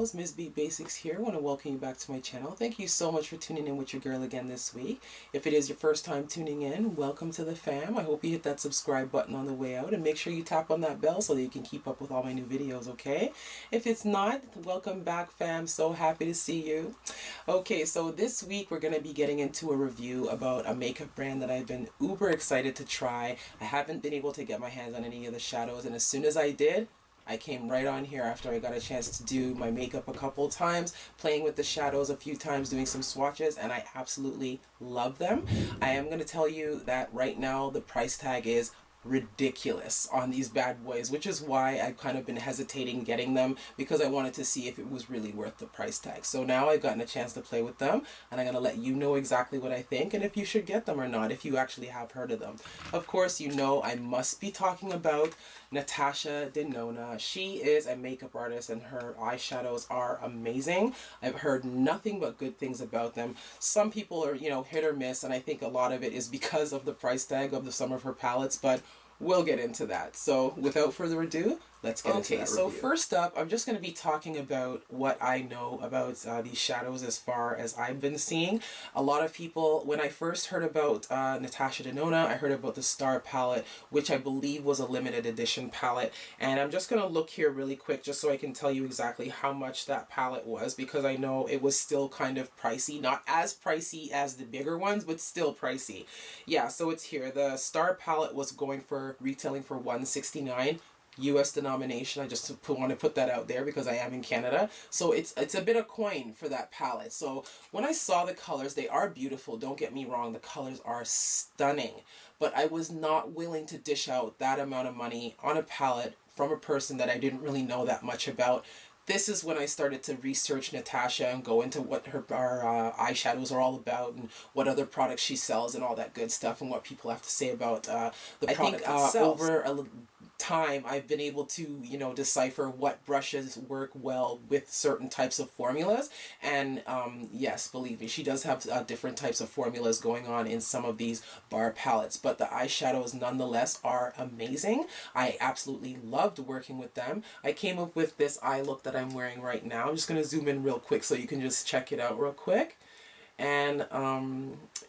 gals, Ms. B Basics here. I want to welcome you back to my channel. Thank you so much for tuning in with your girl again this week. If it is your first time tuning in, welcome to the fam. I hope you hit that subscribe button on the way out and make sure you tap on that bell so that you can keep up with all my new videos, okay? If it's not, welcome back fam. So happy to see you. Okay, so this week we're going to be getting into a review about a makeup brand that I've been uber excited to try. I haven't been able to get my hands on any of the shadows, and as soon as I did, I came right on here after I got a chance to do my makeup a couple times, playing with the shadows a few times, doing some swatches, and I absolutely love them. I am going to tell you that right now the price tag is ridiculous on these bad boys, which is why I've kind of been hesitating getting them, because I wanted to see if it was really worth the price tag. So now I've gotten a chance to play with them, and I'm going to let you know exactly what I think and if you should get them or not, if you actually have heard of them. Of course, you know I must be talking about Natasha Denona. She is a makeup artist and her eyeshadows are amazing. I've heard nothing but good things about them. Some people are, hit or miss, and I think a lot of it is because of the price tag of some of her palettes, but we'll get into that. So without further ado, let's get into that review. So first up, I'm just going to be talking about what I know about these shadows as far as I've been seeing. A lot of people, when I first heard about Natasha Denona, I heard about the Star palette, which I believe was a limited edition palette. And I'm just going to look here really quick just so I can tell you exactly how much that palette was, because I know it was still kind of pricey. Not as pricey as the bigger ones, but still pricey. Yeah, so it's here. The Star palette was retailing for $169. US denomination. I just want to put that out there because I am in Canada. So it's a bit of coin for that palette. So when I saw the colors, they are beautiful. Don't get me wrong. The colors are stunning. But I was not willing to dish out that amount of money on a palette from a person that I didn't really know that much about. This is when I started to research Natasha and go into what her eyeshadows are all about and what other products she sells and all that good stuff and what people have to say about the product itself. Over a time, I've been able to, decipher what brushes work well with certain types of formulas. And yes, believe me, she does have different types of formulas going on in some of these bar palettes. But the eyeshadows nonetheless are amazing. I absolutely loved working with them. I came up with this eye look that I'm wearing right now. I'm just going to zoom in real quick so you can just check it out real quick. And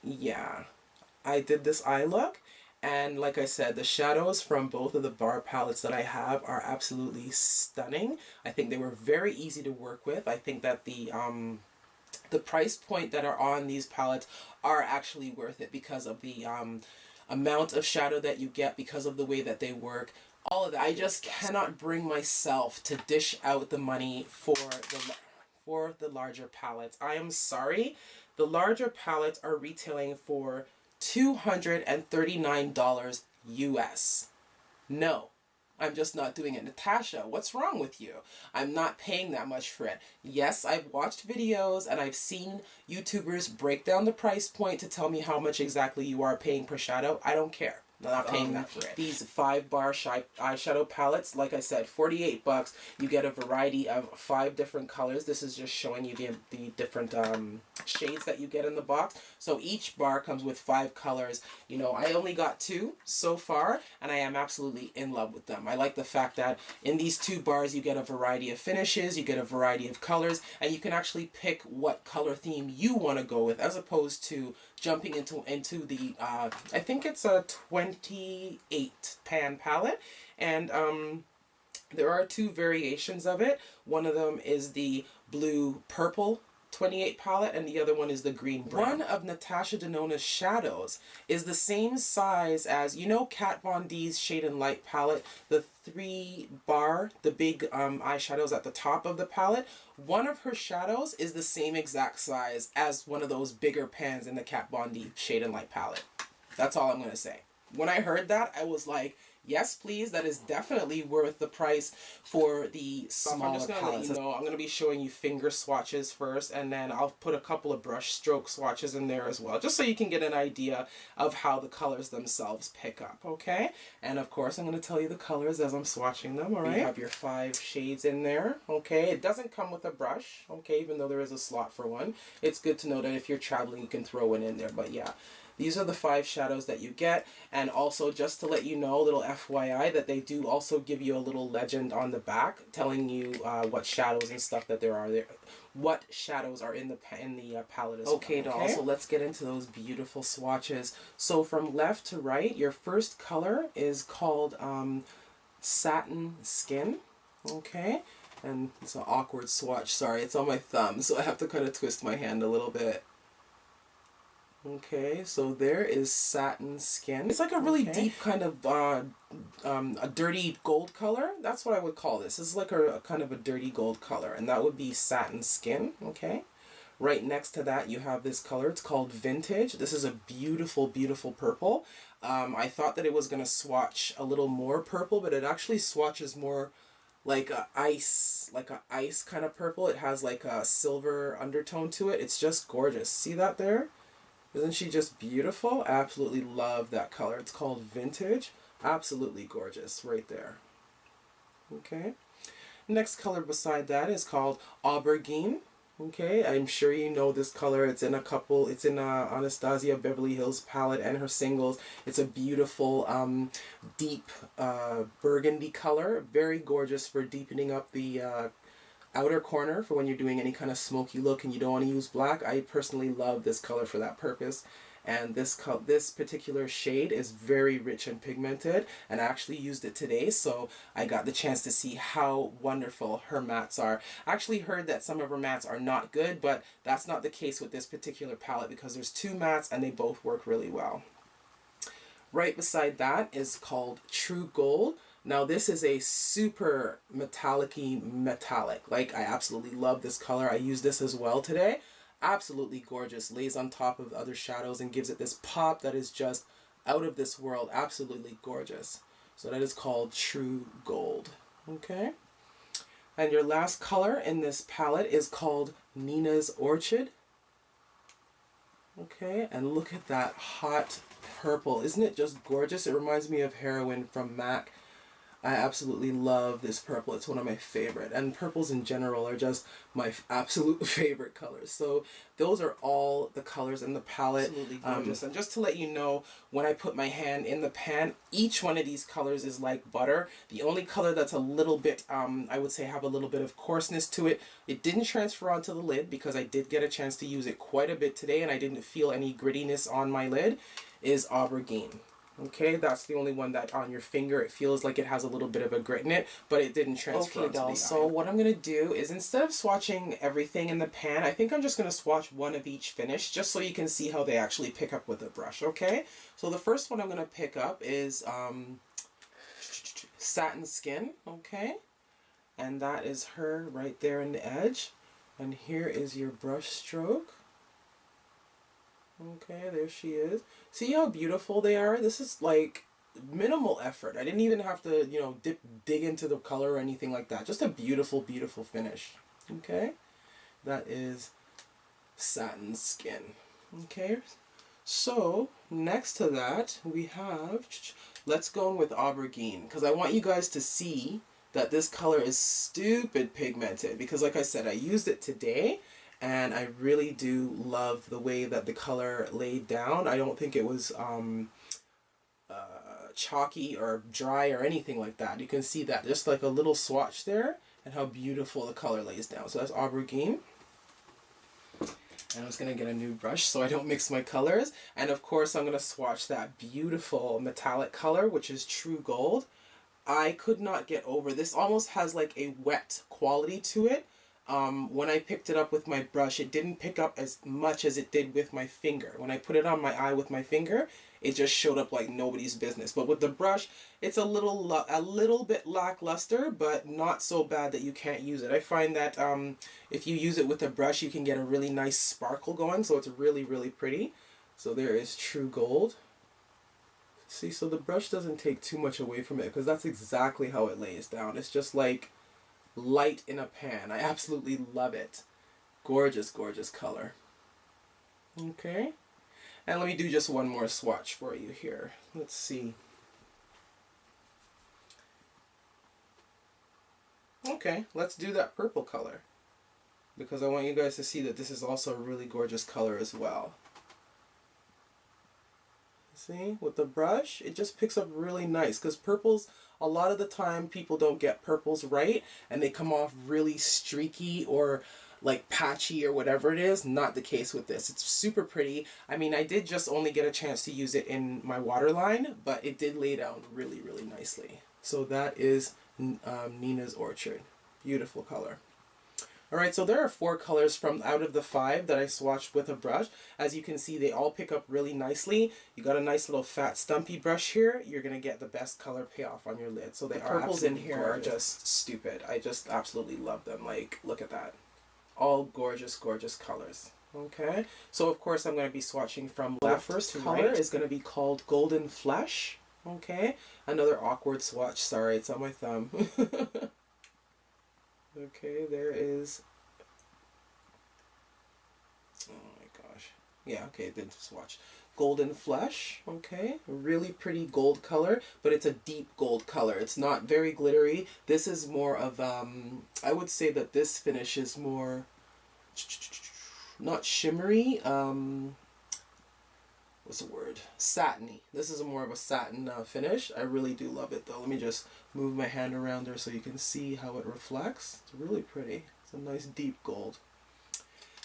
yeah, I did this eye look. And like I said, the shadows from both of the bar palettes that I have are absolutely stunning. I think they were very easy to work with. I think that the price point that are on these palettes are actually worth it because of the amount of shadow that you get, because of the way that they work. All of that. I just cannot bring myself to dish out the money for the larger palettes. I am sorry. The larger palettes are retailing for $239 US. No, I'm just not doing it. Natasha, what's wrong with you? I'm not paying that much for it. Yes, I've watched videos and I've seen YouTubers break down the price point to tell me how much exactly you are paying per shadow. I don't care. I'm not paying that for it. These 5-bar eyeshadow palettes, like I said, 48 bucks. You get a variety of 5 different colors. This is just showing you the different shades that you get in the box. So each bar comes with 5 colors. I only got 2 so far, and I am absolutely in love with them. I like the fact that in these 2 bars, you get a variety of finishes, you get a variety of colors, and you can actually pick what color theme you want to go with, as opposed to jumping into the, I think it's a 28 pan palette, and there are 2 variations of it. One of them is the blue purple 28 palette, and the other one is the green brown. One of Natasha Denona's shadows is the same size as, Kat Von D's Shade and Light palette, the 3-bar, the big eyeshadows at the top of the palette. One of her shadows is the same exact size as one of those bigger pans in the Kat Von D Shade and Light palette. That's all I'm going to say. When I heard that, I was like, yes, please, that is definitely worth the price for the smaller palettes. I'm going to be showing you finger swatches first, and then I'll put a couple of brush stroke swatches in there as well, just so you can get an idea of how the colors themselves pick up, okay? And of course, I'm going to tell you the colors as I'm swatching them, all right? You have your 5 shades in there, okay? It doesn't come with a brush, okay, even though there is a slot for one. It's good to know that if you're traveling, you can throw one in there, but yeah. these are the 5 shadows that you get. And also, just to let you know, a little FYI, that they do also give you a little legend on the back telling you what shadows and stuff that there are there, what shadows are in the palette as well. Okay, doll, so let's get into those beautiful swatches. So from left to right, your first color is called Satin Skin. Okay, and it's an awkward swatch, sorry, it's on my thumb, so I have to kind of twist my hand a little bit. Okay, so there is Satin Skin. It's like a really deep kind of a dirty gold color. That's what I would call this. This is like a kind of a dirty gold color, and that would be Satin Skin. Okay, right next to that you have this color. It's called Vintage. This is a beautiful, beautiful purple. I thought that it was going to swatch a little more purple, but it actually swatches more like a ice kind of purple. It has like a silver undertone to it. It's just gorgeous. See that there? Isn't she just beautiful? Absolutely love that color. It's called Vintage. Absolutely gorgeous right there. Okay. Next color beside that is called Aubergine. Okay, I'm sure you know this color. It's in Anastasia Beverly Hills palette and her singles. It's a beautiful deep burgundy color. Very gorgeous for deepening up the outer corner for when you're doing any kind of smoky look and you don't want to use black. I personally love this color for that purpose. And this particular shade is very rich and pigmented, and I actually used it today, so I got the chance to see how wonderful her mattes are. I actually heard that some of her mattes are not good, but that's not the case with this particular palette because there's 2 mattes and they both work really well. Right beside that is called True Gold. Now this is a super metallic-y metallic. Like, I absolutely love this color. I used this as well today. Absolutely gorgeous. Lays on top of other shadows and gives it this pop that is just out of this world. Absolutely gorgeous. So that is called True Gold. Okay. And your last color in this palette is called Nina's Orchid. Okay, and look at that hot purple. Isn't it just gorgeous? It reminds me of Heroine from MAC. I absolutely love this purple. It's one of my favorite. And purples in general are just my absolute favorite colors. So those are all the colors in the palette. Absolutely gorgeous. And just to let you know, when I put my hand in the pan, each one of these colors is like butter. The only color that's a little bit, I would say have a little bit of coarseness to it, it didn't transfer onto the lid because I did get a chance to use it quite a bit today and I didn't feel any grittiness on my lid, is Aubergine. Okay, that's the only one that on your finger it feels like it has a little bit of a grit in it, but it didn't transfer onto the eye. So what I'm going to do is, instead of swatching everything in the pan, I think I'm just going to swatch one of each finish just so you can see how they actually pick up with the brush, okay? So the first one I'm going to pick up is Satin Skin, okay? And that is her right there in the edge. And here is your brush stroke. Okay, there she is. See how beautiful they are? This is like minimal effort. I didn't even have to, you know, dig into the color or anything like that. Just a beautiful, beautiful finish. Okay, that is Satin Skin. Okay, so next to that we have, let's go in with Aubergine, because I want you guys to see that this color is stupid pigmented, because like I said, I used it today. And I really do love the way that the color laid down. I don't think it was chalky or dry or anything like that. You can see that just like a little swatch there and how beautiful the color lays down. So that's Aubergine. And I'm just going to get a new brush so I don't mix my colors. And of course I'm going to swatch that beautiful metallic color, which is True Gold. I could not get over this. Almost has like a wet quality to it. When I picked it up with my brush, it didn't pick up as much as it did with my finger. When I put it on my eye with my finger, it just showed up like nobody's business. But with the brush, it's a little bit lackluster, but not so bad that you can't use it. I find that if you use it with a brush, you can get a really nice sparkle going, so it's really, really pretty. So there is True Gold. See, so the brush doesn't take too much away from it, because that's exactly how it lays down. It's just like light in a pan. I absolutely love it. Gorgeous, gorgeous color. Okay. And let me do just one more swatch for you here. Let's see. Okay, let's do that purple color, because I want you guys to see that this is also a really gorgeous color as well. See, with the brush, it just picks up really nice, because purples, a lot of the time people don't get purples right and they come off really streaky or like patchy or whatever it is. Not the case with this. It's super pretty. I mean, I did just only get a chance to use it in my waterline, but it did lay down really, really nicely. So that is Nina's Orchard. Beautiful color. Alright, so there are 4 colors from out of the 5 that I swatched with a brush. As you can see, they all pick up really nicely. You got a nice little fat stumpy brush here. You're going to get the best color payoff on your lid. So the purples in here are just stupid. I just absolutely love them. Like, look at that. All gorgeous, gorgeous colors. Okay, so of course I'm going to be swatching from left. The first color is going to be called Golden Flesh. Okay, another awkward swatch. Sorry, it's on my thumb. Okay, there is, oh my gosh, yeah, okay, then swatch. Golden Flesh, okay, really pretty gold color, but it's a deep gold color. It's not very glittery. This is more of, I would say that this finish is more, not shimmery, what's the word? Satiny. This is more of a satin finish. I really do love it though. Let me just move my hand around there so you can see how it reflects. It's really pretty. It's a nice deep gold.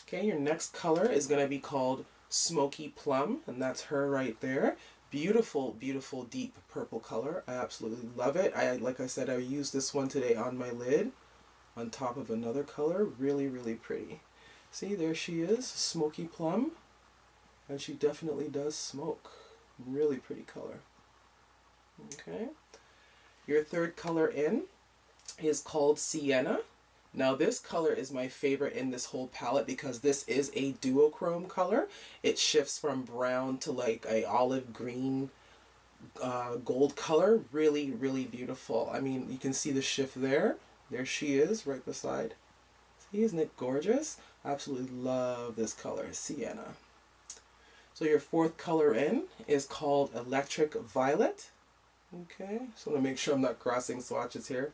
Okay, your next color is going to be called Smoky Plum, and that's her right there. Beautiful, beautiful deep purple color. I absolutely love it. Like I said, I used this one today on my lid on top of another color. Really, really pretty. See, there she is, Smoky Plum. And she definitely does smoke. Really pretty color. Okay. Your third color in is called Sienna. Now this color is my favorite in this whole palette because this is a duochrome color. It shifts from brown to like a olive green gold color. Really, really beautiful. I mean, you can see the shift there. There she is right beside. See, isn't it gorgeous? Absolutely love this color, Sienna. So your fourth color in is called Electric Violet. Okay, so I'm going to make sure I'm not crossing swatches here.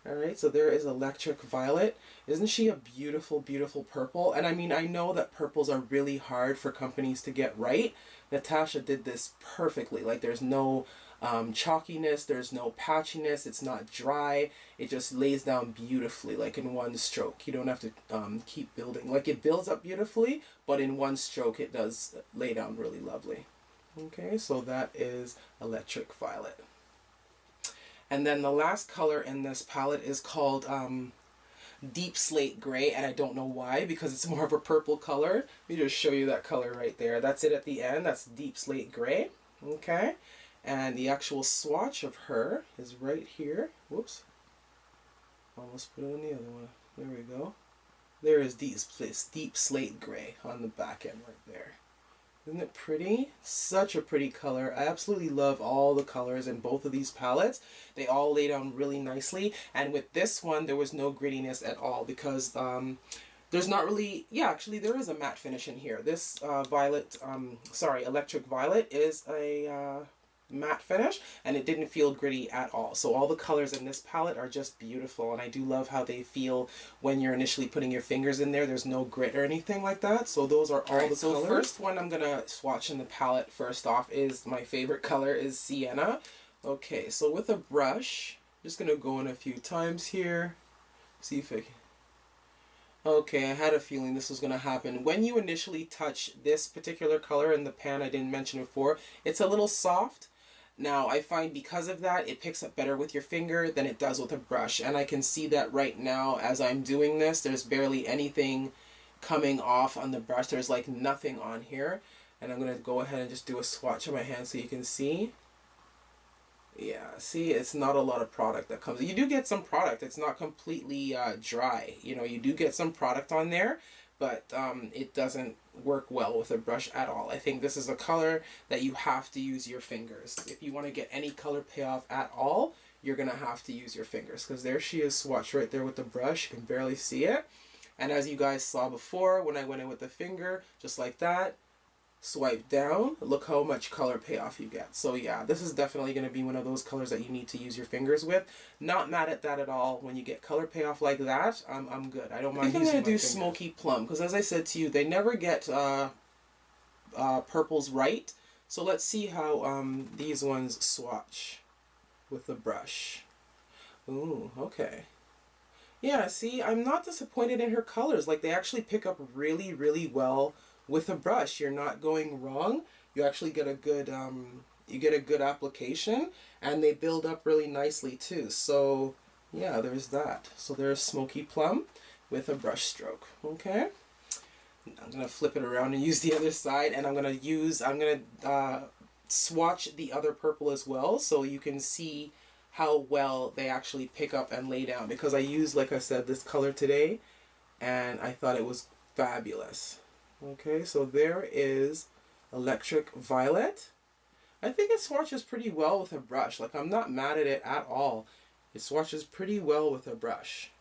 Alright, so there is Electric Violet. Isn't she a beautiful, beautiful purple? And I mean, I know that purples are really hard for companies to get right. Natasha did this perfectly. Like, there's no chalkiness, there's no patchiness, it's not dry. It just lays down beautifully, like in one stroke. You don't have to keep building. Like, it builds up beautifully, but in one stroke it does lay down really lovely. Okay, so that is Electric Violet. And then the last color in this palette is called Deep Slate Gray, and I don't know why, because it's more of a purple color. Let me just show you that color right there. That's it at the end. That's Deep Slate Gray. Okay, and the actual swatch of her is right here. Whoops. Almost put it on the other one. There we go. There is Deep Slate Gray on the back end right there. Isn't it pretty? Such a pretty color. I absolutely love all the colors in both of these palettes. They all lay down really nicely. And with this one, there was no grittiness at all because there's not really, yeah, actually there is a matte finish in here. This Electric Violet is a matte finish, and it didn't feel gritty at all. So all the colors in this palette are just beautiful, and I do love how they feel when you're initially putting your fingers in there. There's no grit or anything like that. So those are all the colors. So first one I'm gonna swatch in the palette first off is my favorite color is Sienna. Okay, so with a brush, I'm just gonna go in a few times here. See if I can. Okay, I had a feeling this was going to happen. When you initially touch this particular color in the pan, I didn't mention before, it's a little soft. Now, I find because of that, it picks up better with your finger than it does with a brush. And I can see that right now as I'm doing this. There's barely anything coming off on the brush. There's like nothing on here. And I'm going to go ahead and just do a swatch on my hand so you can see. Yeah, see, it's not a lot of product that comes. You do get some product. It's not completely dry. You know, you do get some product on there, but it doesn't work well with a brush at all. I think this is a color that you have to use your fingers. If you want to get any color payoff at all, you're going to have to use your fingers, because there she is swatched right there with the brush. You can barely see it. And as you guys saw before, when I went in with the finger, just like that, swipe down, look how much color payoff you get. So yeah, this is definitely going to be one of those colors that you need to use your fingers with. Not mad at that at all. When you get color payoff like that, I'm good. I don't mind using my fingers. I think I'm going to do Smoky Plum, because as I said to you, they never get purples right. So let's see how these ones swatch with the brush. Ooh, okay. Yeah, see, I'm not disappointed in her colors. Like, they actually pick up really, really well with a brush. You're not going wrong. You actually get a good application, and they build up really nicely too. So yeah, there's that. So there's Smoky Plum with a brush stroke. Okay. I'm gonna flip it around and use the other side, and I'm gonna swatch the other purple as well, so you can see how well they actually pick up and lay down, because I used, like I said, this color today and I thought it was fabulous. Okay, so there is Electric Violet. I think it swatches pretty well with a brush. Like, I'm not mad at it at all. It swatches pretty well with a brush.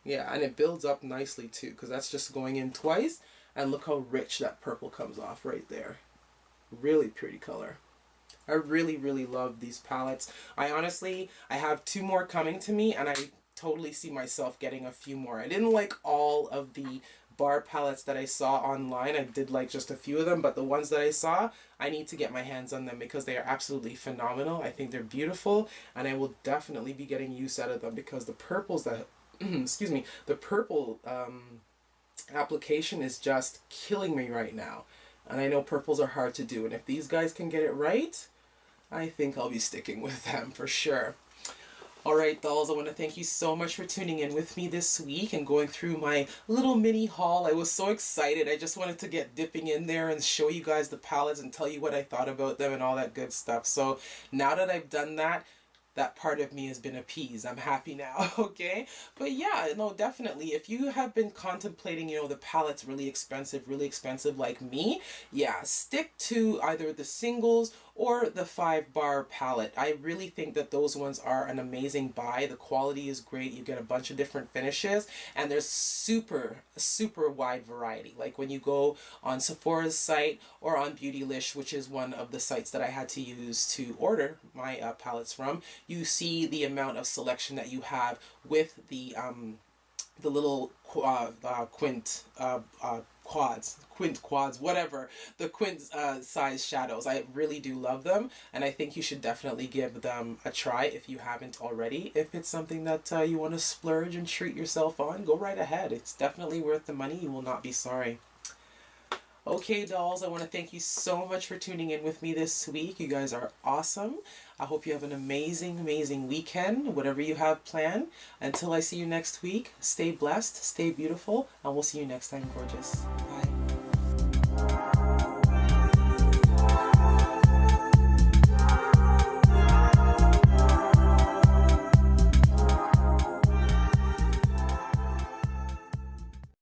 Yeah, and it builds up nicely too, because that's just going in twice. And look how rich that purple comes off right there. Really pretty color. I really, really love these palettes. I have 2 more coming to me, and I totally see myself getting a few more. I didn't like all of the bar palettes that I saw online. I did like just a few of them, but the ones that I saw, I need to get my hands on them because they are absolutely phenomenal. I think they're beautiful, and I will definitely be getting use out of them, because the purples that, excuse me, the purple application is just killing me right now. And I know purples are hard to do, and if these guys can get it right, I think I'll be sticking with them for sure. Alright, dolls, I want to thank you so much for tuning in with me this week and going through my little mini haul. I was so excited. I just wanted to get dipping in there and show you guys the palettes and tell you what I thought about them and all that good stuff. So now that I've done that, that part of me has been appeased. I'm happy now, okay? But yeah, no, definitely. If you have been contemplating, you know, the palette's really expensive like me, yeah, stick to either the singles or the 5-bar palette. I really think that those ones are an amazing buy. The quality is great. You get a bunch of different finishes, and there's super wide variety. Like when you go on Sephora's site or on Beautylish, which is one of the sites that I had to use to order my palettes from, you see the amount of selection that you have with the little quads, whatever, the quint size shadows. I really do love them, and I think you should definitely give them a try if you haven't already. If it's something that you want to splurge and treat yourself on, go right ahead. It's definitely worth the money. You will not be sorry. Okay, dolls, I want to thank you so much for tuning in with me this week. You guys are awesome. I hope you have an amazing weekend, whatever you have planned. Until I see you next week, stay blessed, stay beautiful, and we'll see you next time, gorgeous.